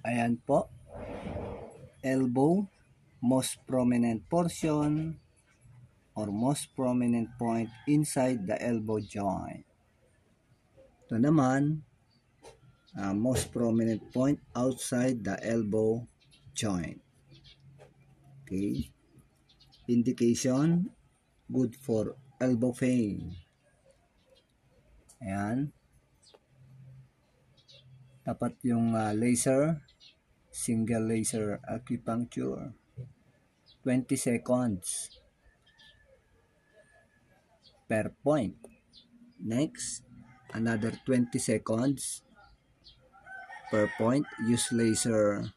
Ayan po, elbow, most prominent portion or most prominent point inside the elbow joint. Ito naman, most prominent point outside the elbow joint. Okay. Indication, good for elbow pain. Ayan. Tapat yung laser, single laser acupuncture. 20 seconds per point. Next, another 20 seconds per point. Use laser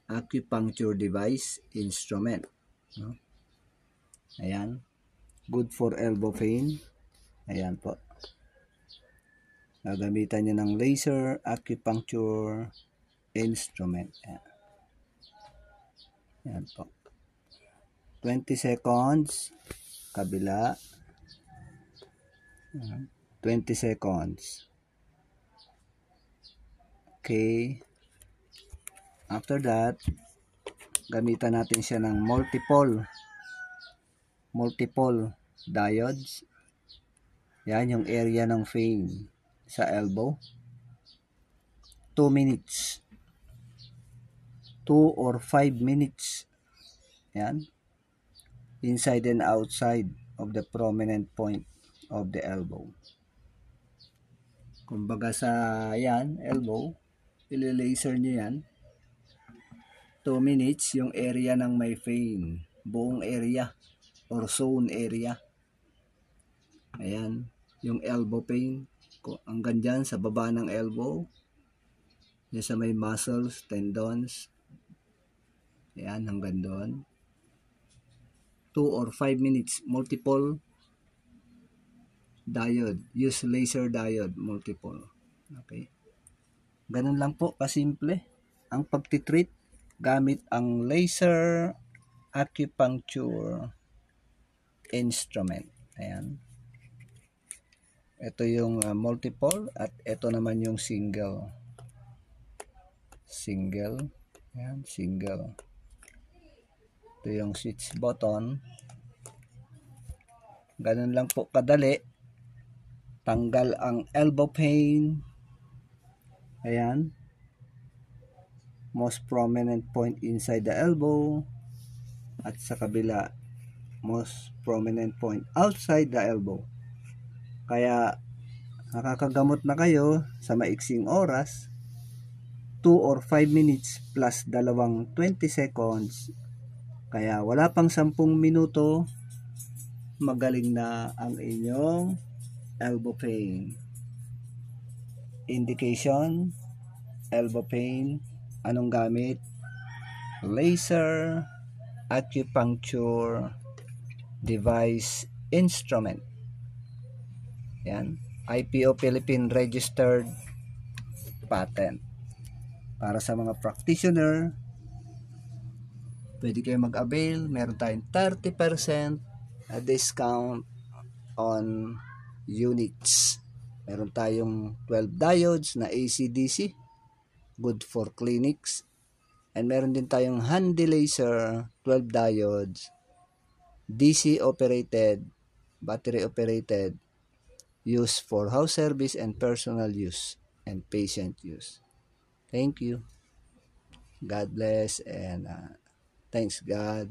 acupuncture device instrument. No? Ayan. Good for elbow pain. Ayan po. Gagamitan niya ng laser acupuncture instrument. Ayan. Ayan po. 20 seconds. Kabila. 20 seconds. Okay. After that, gamitan natin siya ng multiple diodes. Yan yung area ng pain sa elbow. 2 minutes. 2 or 5 minutes. Yan. Inside and outside of the prominent point of the elbow. Kumbaga sa yan, elbow, ili-laser nyo yan. 2 minutes yung area ng may pain. Buong area or zone area. Ayan, yung elbow pain. Hanggang dyan sa baba ng elbow. Yan sa may muscles, tendons. Ayan, hanggang doon. 2 or 5 minutes, multiple diode. Use laser diode, multiple. Okay. Ganun lang po, kasimple. Ang pagtitreat gamit ang laser acupuncture instrument. Ayan. Ito yung multiple at ito naman yung single. Ayan, single. Ito yung switch button. Ganun lang po kadali. Tanggal ang elbow pain. Ayan. Most prominent point inside the elbow. At sa kabila, most prominent point outside the elbow. Kaya, nakakagamot na kayo sa maiksing oras. 2 or 5 minutes plus dalawang 20 seconds. Kaya wala pang 10 minuto, magaling na ang inyong elbow pain. Indication, elbow pain, anong gamit? Laser acupuncture device instrument. Yan, IPO Philippine registered patent. Para sa mga practitioner, pwede kayo mag-avail. Meron tayong 30% discount on units. Meron tayong 12 diodes na AC/DC, good for clinics. And meron din tayong handy laser 12 diodes, DC operated, battery operated, used for house service and personal use and patient use. Thank you. God bless and thanks God.